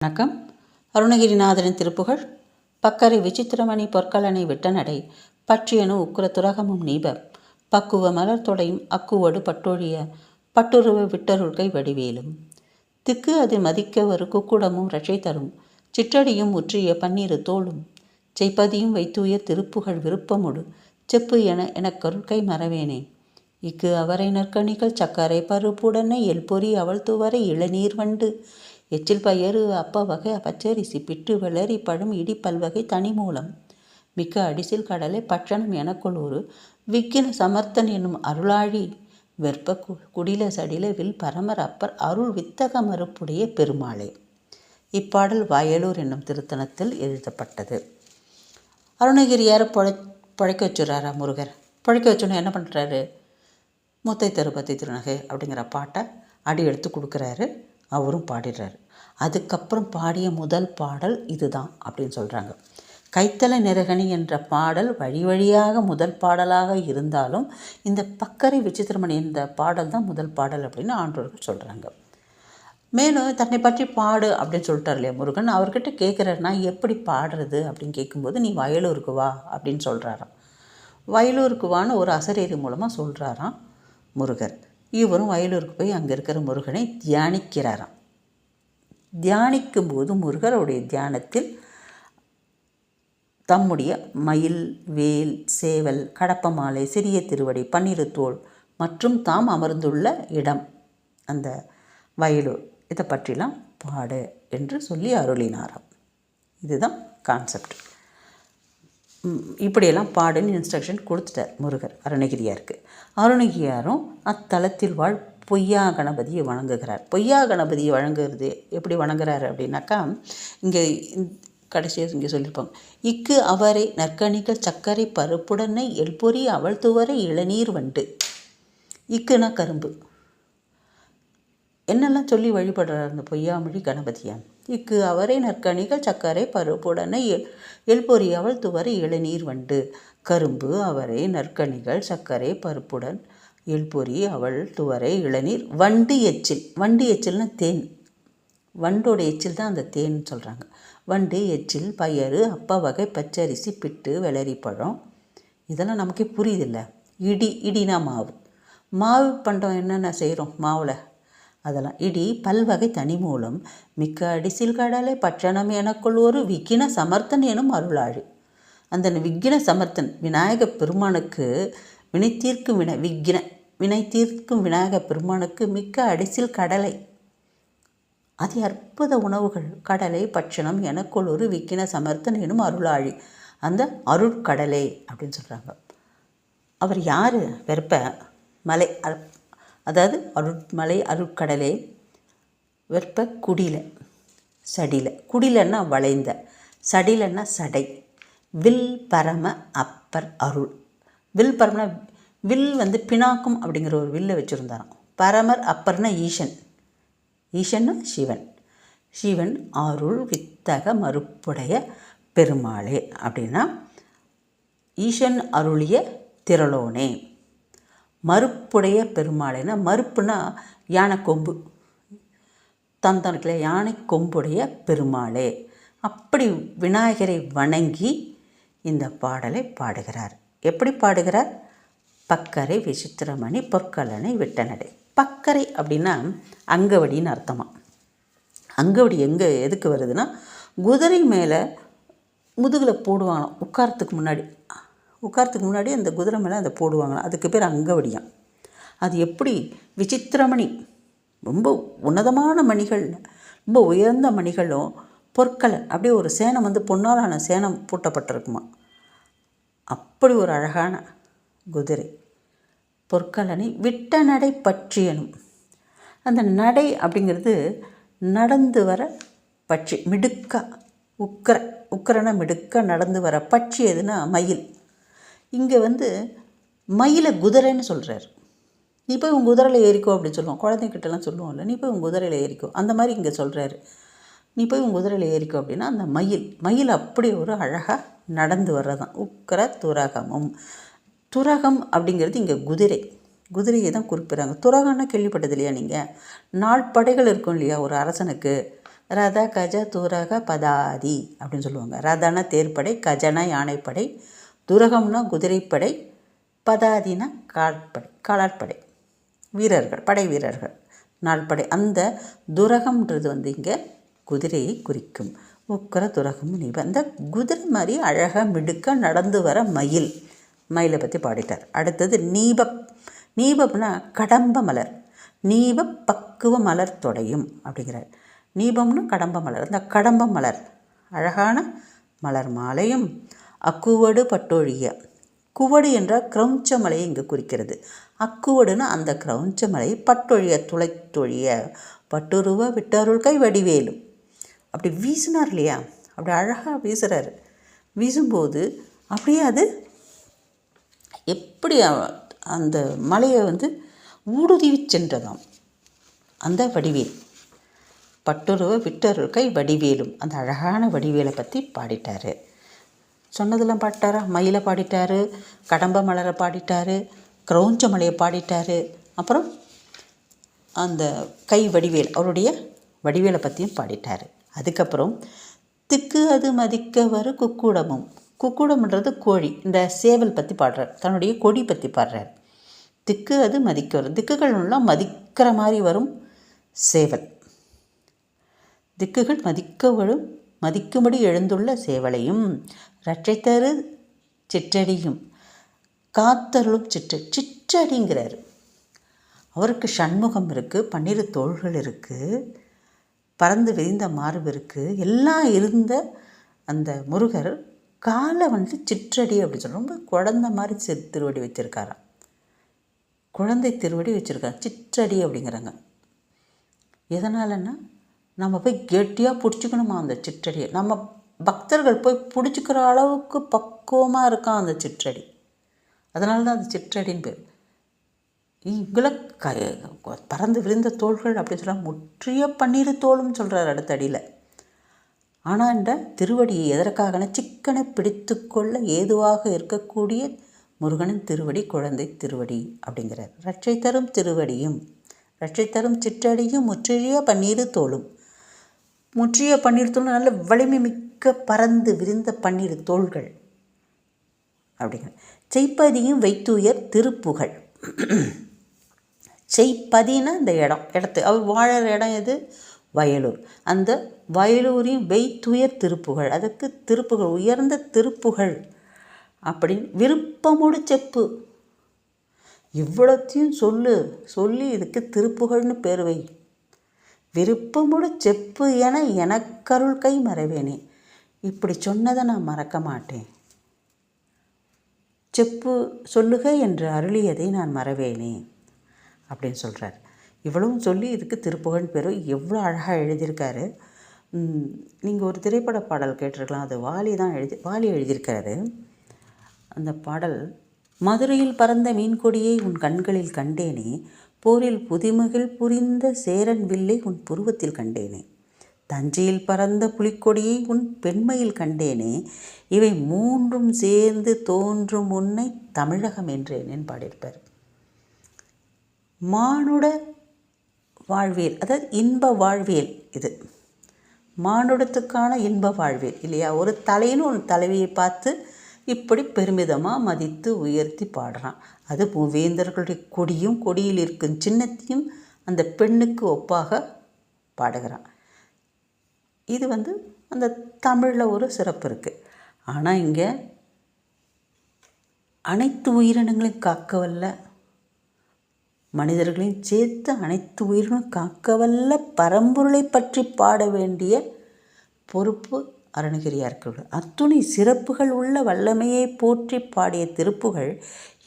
வணக்கம். அருணகிரிநாதரின் திருப்புகழ். பக்கரை விசித்திரமணி பொற்கலனை விட்டநடை பற்றியனு உக்குர துரகமும் நீப பக்குவ மலர்தொடையும் அக்குவடு பட்டொழிய பட்டுருவ விட்டருள்கை வடிவேலும் திக்கு அது மதிக்க ஒரு குக்குடமும் ரட்சை தரும் சிற்றடியும் முற்றிய பன்னீரு தோளும் செய்ப்பதியும் வைத்தூய திருப்புகழ் விருப்பமுடு செப்பு எனக் கருள்கை மறவேனே இக்கு அவரை நற்கணிகள் சக்கரை பருப்புடனே எல்பொறி அவள் துவரை இளநீர் வண்டு எச்சில் பயறு அப்ப வகை பச்சரிசி பிட்டு வெளரி பழம் இடி பல்வகை தனிமூலம் மிக்க அடிசில் கடலை பட்சணம் எனக்குள்ளூரு விக்கின சமர்த்தன் என்னும் அருளாழி வெற்ப குடில சடில வில் பரமர் அப்பர் அருள் வித்தக மறுப்புடைய பெருமாளே. இப்பாடல் வயலூர் என்னும் திருத்தலத்தில் எழுதப்பட்டது. அருணகிரியார் பழைக்க வச்சுறாரா முருகர். பழைக்க வச்சோன்னு என்ன பண்ணுறாரு? முத்தை தருபத்தி திருநகை அப்படிங்கிற பாட்டை அடி எடுத்து கொடுக்குறாரு. அவரும் பாடிடுறாரு. அதுக்கப்புறம் பாடிய முதல் பாடல் இதுதான் அப்படின்னு சொல்கிறாங்க. கைத்தல நிறகணி என்ற பாடல் வழி வழியாக முதல் பாடலாக இருந்தாலும் இந்த பக்கரை விசித்திரமணி என்ற பாடல் தான் முதல் பாடல் அப்படின்னு ஆன்றோர்கள் சொல்கிறாங்க. மேலும் தன்னை பற்றி பாடு அப்படின்னு சொல்லிட்டார் இல்லையா முருகன். அவர்கிட்ட கேட்குறாரு, நான் எப்படி பாடுறது அப்படின்னு கேட்கும்போது, நீ வயலூருக்கு வா அப்படின்னு சொல்கிறாராம். வயலூருக்கு வான்னு ஒரு அசரீரி மூலமாக சொல்கிறாராம் முருகர். இவரும் வயலூருக்கு போய் அங்கே இருக்கிற முருகனை தியானிக்கிறாராம். தியானிக்கும்போது முருகருடைய தியானத்தில் தம்முடைய மயில், வேல், சேவல், கடப்ப மாலை, சிறிய திருவடி, பன்னிரு தோள் மற்றும் தாம் அமர்ந்துள்ள இடம் அந்த வயலூர் இதை பற்றிலாம் பாடு என்று சொல்லி அருளினாராம். இதுதான் கான்செப்ட். இப்படியெல்லாம் பாடுன்னு இன்ஸ்ட்ரக்ஷன் கொடுத்துட்டார் முருகர் அருணகிரியாருக்கு. அருணகிரியாரும் அத்தலத்தில் வாழ் பொய்யா கணபதியை வணங்குகிறார். பொய்யா கணபதியை வணங்குறது எப்படி வணங்குறாரு அப்படின்னாக்கா, இங்கே கடைசியாக இங்கே சொல்லியிருப்பாங்க. இக்கு அவரை நற்கணிகள் சர்க்கரை பருப்புடனே எல்பொறி அவள் துவரை இளநீர் வண்டு. இக்குனா கரும்பு. என்னெல்லாம் சொல்லி வழிபடுறார் அந்த பொய்யாமொழி கணபதியான். இக்கு அவரை நற்கணிகள் சர்க்கரை பருப்புடனே எல்பொறி அவள் துவரை இளநீர் வண்டு. கரும்பு, அவரை, நற்கணிகள், சர்க்கரை பருப்புடன் எல்பொறி அவள் துவரை இளநீர் வண்டு எச்சில். வண்டு எச்சில்னா தேன். வண்டோட எச்சில் தான் அந்த தேன் சொல்கிறாங்க. வண்டு எச்சில் பயறு அப்ப வகை பச்சரிசி பிட்டு வெளரி பழம். இதெல்லாம் நமக்கே புரியுதில்ல. இடினா மாவு. மாவு பண்டம் என்னென்ன செய்கிறோம் மாவில், அதெல்லாம் இடி பல்வகை தனிமூலம் மிக்க அடிசில் கடலை பட்சணம் எனக்குள் ஒரு விக்கின சமர்த்தன் எனும் அருளாழி. அந்த விக்கின சமர்த்தன் விநாயக பெருமானுக்கு வினை தீர்க்கும் விநாயக பெருமானுக்கு மிக்க அடிசில் கடலை, அதி அற்புத உணவுகள், கடலை பட்சணம் எனக்குள் ஒரு விக்கின சமர்த்தன் எனும் அருளாழி, அந்த அருட்கடலை அப்படின்னு சொல்கிறாங்க. அவர் யார்? வெறுப்ப மலை, அதாவது அருட்மலை அருட்கடலே. வெற்ப குடில சடில. குடிலன்னா வளைந்த, சடிலன்னா சடை. வில் பரம அப்பர் அருள். வில் பரமனா வில் பினாக்கும் அப்படிங்கிற ஒரு வில்லை வச்சுருந்தாராம். பரமர் அப்பர்னா ஈசன். ஈசன்னா சிவன். சிவன் அருள் வித்தக மறுப்புடைய பெருமாளே அப்படின்னா ஈசன் அருளிய திரளோனே. மறுப்புடைய பெருமாளேனா, மறுப்புனா யானை கொம்பு, தந்தனுக்குள்ள யானை கொம்புடைய பெருமாளே. அப்படி விநாயகரை வணங்கி இந்த பாடலை பாடுகிறார். எப்படி பாடுகிறார்? பக்கரை விசித்திரமணி பொற்கலனை விட்டநடை. பக்கரை அப்படின்னா அங்கவடின்னு அர்த்தமா. அங்கவடி எதுக்கு வருதுன்னா, குதிரை மேலே முதுகில் போடுவாங்களாம் உட்காரத்துக்கு முன்னாடி அந்த குதிரை மேலே அதை போடுவாங்களாம். அதுக்கு பேர் அங்கவடியாம். அது எப்படி விசித்திரமணி, ரொம்ப உன்னதமான மணிகள், ரொம்ப உயர்ந்த மணிகளும் பொற்கலன், அப்படியே ஒரு சேனம் பொன்னாலான சேனம் பூட்டப்பட்டிருக்குமா. அப்படி ஒரு அழகான குதிரை. பொற்கலனை விட்ட நடை பற்றியனும். அந்த நடை அப்படிங்கிறது நடந்து வர பட்சி, மிடுக்க உக்கரனை மிடுக்க நடந்து வர. பட்சி எதுனா மயில். இங்கே மயிலை குதிரைன்னு சொல்கிறார். நீ போய் உன் குதிரையில் ஏறிக்கோ அப்படின்னு சொல்லுவோம். குழந்தைகிட்டலாம் சொல்லுவோம்ல, நீ போய் உன் குதிரையில் ஏறிக்கோ, அந்த மாதிரி இங்கே சொல்கிறாரு. நீ போய் உன் குதிரையில் ஏறிக்கோ அப்படின்னா அந்த மயில் அப்படி ஒரு அழகாக நடந்து வர்றதான் உக்கர துரகமும். துரகம் அப்படிங்கிறது இங்கே குதிரையை தான் குறிப்பிட்றாங்க. துரகம்னா கேள்விப்பட்டது இல்லையா நீங்கள்? 4 படைகள் இருக்கும் இல்லையா ஒரு அரசனுக்கு? ரத கஜ துரக பதாதி அப்படின்னு சொல்லுவாங்க. ரதனா தேர்ப்படை, கஜனா யானைப்படை, துரகம்னா குதிரைப்படை, பதாதினா காலாட்படை வீரர்கள், படை வீரர்கள், நாள்படை. அந்த துரகம்ன்றது இங்கே குதிரையை குறிக்கும். உக்கர துரகம் நீப. அந்த குதிரை மாதிரி அழகாக மிடுக்க நடந்து வர மயிலை பற்றி பாடிட்டார். அடுத்தது நீபப். நீபப்னா கடம்ப மலர். நீப பக்குவ மலர் தொடையும் அப்படிங்கிறார். நீபம்னு கடம்ப மலர். அந்த கடம்ப மலர் அழகான மலர் மாலையும். அக்குவடு பட்டொழிய. குவடு என்றால் கிரௌஞ்ச மலையை இங்கே குறிக்கிறது. அக்குவடுன்னு அந்த கிரௌஞ்ச மலையை பட்டொழிய துளைத்தொழிய. பட்டுருவ விட்டருள் கை வடிவேலும். அப்படி வீசினார் இல்லையா, அப்படி அழகாக வீசுகிறாரு. வீசும்போது அப்படியே அது எப்படி அந்த மலையை ஊடுருவி சென்றதாம் அந்த வடிவேல். பட்டுருவ விட்டருள் கை வடிவேலும். அந்த அழகான வடிவேலை பற்றி பாடிட்டார். சொன்னதெல்லாம் பாடிட்டாரா? மயிலை பாடிட்டார், கடம்ப மலரை பாடிட்டார், கிரௌஞ்ச மலையை பாடிட்டார். அப்புறம் அந்த கை வடிவேல், அவருடைய வடிவேலை பற்றியும் பாடிட்டார். அதுக்கப்புறம் திக்கு அது மதிக்க வர குக்குடமும். குக்குடம்ன்றது கோழி. இந்த சேவல் பற்றி பாடுறார், தன்னுடைய கொடி பற்றி பாடுறார். திக்கு அது மதிக்க வரும். திக்குகள்லாம் மதிக்கிற மாதிரி வரும் சேவல். திக்குகள் மதிக்கும்படி எழுந்துள்ள சேவலையும். இரட்டைத்தரு சிற்றடியும். காத்தருளும் சிற்றடிங்கிறார். அவருக்கு சண்முகம் இருக்குது, 12 தோள்கள் இருக்குது, பறந்து விரிந்த மார்பு இருக்குது, எல்லாம் இருந்த அந்த முருகர் காலை சிற்றடி அப்படி சொல்ல. ரொம்ப குழந்தை மாதிரி திருவடி வச்சுருக்காராம். குழந்தை திருவடி வச்சுருக்காரு, சிற்றடி அப்படிங்கிறாங்க. எதனாலன்னா நம்ம போய் கெட்டியாக பிடிச்சிக்கணுமா அந்த சிற்றடியை. நம்ம பக்தர்கள் போய் பிடிச்சிக்கிற அளவுக்கு பக்குவமாக இருக்கான் அந்த சிற்றடி. அதனால தான் அது சிற்றடின்னு பேர். இவ்வளோ பறந்து விரிந்த தோள்கள் அப்படி சொல்ல, முற்றிய 12 தோளும் சொல்கிறார் அடுத்த அடியில். ஆனால் இந்த திருவடியை எதற்காகனா சிக்கனை பிடித்து கொள்ள ஏதுவாக இருக்கக்கூடிய முருகனின் திருவடி குழந்தை திருவடி அப்படிங்கிறார். ரட்சை தரும் திருவடியும் ரட்சை தரும் சிற்றடியும் முற்றிய 12 தோளும். முற்றிய 12 தோளும் நல்ல வலிமை மிக்க பறந்து விரிந்த 12 தோள்கள் அப்படிங்கிற. செய்ப்பதியும் வைத்துயர் திருப்புகழ். செய்ப்பதினா இந்த இடத்து அவர் வாழற இடம் எது? வயலூர். அந்த வயலூரின் வைத்துயர் திருப்புகழ், அதுக்கு திருப்புகழ், உயர்ந்த திருப்புகழ் அப்படின்னு. விருப்பமோடு செப்பு. இவ்வளோத்தையும் சொல்லி இதுக்கு திருப்புகழ்னு பேர் வை. விருப்பமோடு செப்பு என எனக்கருள் கை மறவேனே. இப்படி சொன்னதை நான் மறக்க மாட்டேன். செப்பு சொல்லுக என்று அருளியதை நான் மறவேனே அப்படின்னு சொல்கிறார். இவ்வளவும் சொல்லி இதுக்கு திருப்புகழ் பேர். எவ்வளோ அழகாக எழுதியிருக்காரு. நீங்கள் ஒரு திரைப்பட பாடல் கேட்டிருக்கலாம், அது வாலி எழுதியிருக்காரு. அந்த பாடல், மதுரையில் பறந்த மீன்கொடியை உன் கண்களில் கண்டேனே, போரில் புதிமகிழ் புரிந்த சேரன் வில்லை உன் புருவத்தில் கண்டேனே, தஞ்சையில் பறந்த புலிக்கொடியை உன் பெண்மையில் கண்டேனே, இவை 3ம் சேர்ந்து தோன்றும் உன்னை தமிழகம் என்றேனேன்னு பாடியிருப்பார். மானுட வாழ்வியல், அதாவது இன்ப வாழ்வியல். இது மானுடத்துக்கான இன்ப வாழ்வியல் இல்லையா. ஒரு தலைன்னு ஒரு தலைவியை பார்த்து இப்படி பெருமிதமாக மதித்து உயர்த்தி பாடுறான். அது மூவேந்தர்களுடைய கொடியும் கொடியில் இருக்கும் சின்னத்தையும் அந்த பெண்ணுக்கு ஒப்பாக பாடுகிறான். இது அந்த தமிழில் ஒரு சிறப்பு இருக்குது. ஆனால் இங்கே அனைத்து உயிரினங்களையும் காக்கவல்ல, மனிதர்களையும் சேர்த்து அனைத்து உயிரினும் காக்கவல்ல பரம்பொருளை பற்றி பாட வேண்டிய பொறுப்பு அருணகிரியாருக்கு. அத்துணை சிறப்புகள் உள்ள வல்லமையை போற்றி பாடிய திருப்புகள்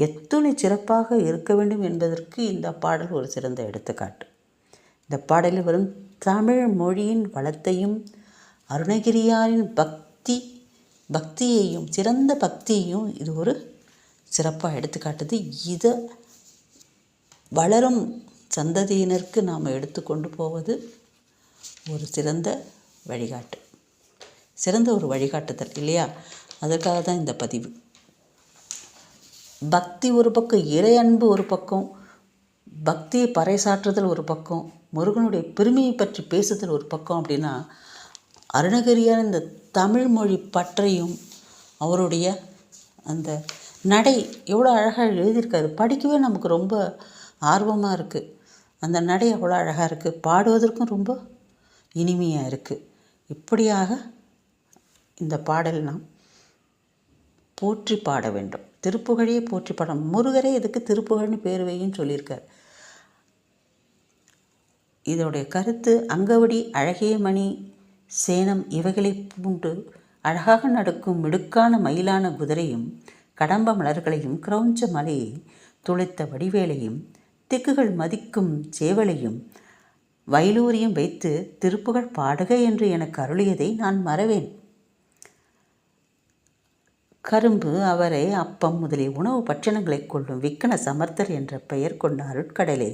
எத்துணை சிறப்பாக இருக்க வேண்டும் என்பதற்கு இந்த பாடல் ஒரு சிறந்த எடுத்துக்காட்டு. இந்த பாடலில் வரும் தமிழ் மொழியின் வளத்தையும் அருணகிரியாரின் பக்தியையும் சிறந்த பக்தியையும் இது ஒரு சிறப்பாக எடுத்துக்காட்டுது. இதை வளரும் சந்ததியினருக்கு நாம் எடுத்துக்கொண்டு போவது ஒரு சிறந்த வழிகாட்டு, சிறந்த ஒரு வழிகாட்டுதல் இல்லையா. அதற்காக தான் இந்த பதிவு. பக்தி ஒரு பக்கம், இறை அன்பு ஒரு பக்கம், பக்தியை பறைசாற்றுதல் ஒரு பக்கம், முருகனுடைய பெருமையை பற்றி பேசுதல் ஒரு பக்கம் அப்படின்னா, அருணகிரியார் இந்த தமிழ் மொழி பற்றையும் அவருடைய அந்த நடை எவ்வளோ அழகாக எழுதியிருக்காரு. படிக்கவே நமக்கு ரொம்ப ஆர்வமாக இருக்குது. அந்த நடை அவ்வளோ அழகாக இருக்குது, பாடுவதற்கும் ரொம்ப இனிமையாக இருக்குது. இப்படியாக இந்த பாடல் நாம் போற்றி பாட வேண்டும். திருப்புகழையே போற்றி பாடம். முருகரே இதுக்கு திருப்புகழ்னு பேர் வையின்னு சொல்லியிருக்கார். இதோடைய கருத்து, அங்கவடி அழகிய மணி சேனம் இவைகளை பூண்டு அழகாக நடக்கும் மிடுக்கான மயிலான குதிரையும் கடம்ப மலர்களையும் கிரௌஞ்ச மலையை துளைத்த வடிவேலையும் திக்குகள் மதிக்கும் சேவலையும் வயலூரியும் வைத்து திருப்புகழ் பாடுக என்று எனக்கு அருளியதை நான் மறவேன். கரும்பு, அவரை, அப்பம் முதலிய உணவு பட்சணங்களை கொள்ளும் விக்கன சமர்த்தர் என்ற பெயர் கொண்ட அருட்கடலே,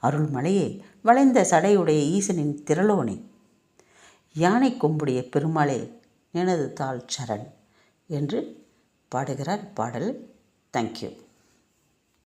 அருள்மலையே, வளைந்த சடையுடைய ஈசனின் திரளோனே, யானை கொம்புடைய பெருமாளே, எனது தாள் சரண் என்று பாடுகிறார் பாடல். தேங்க்யூ.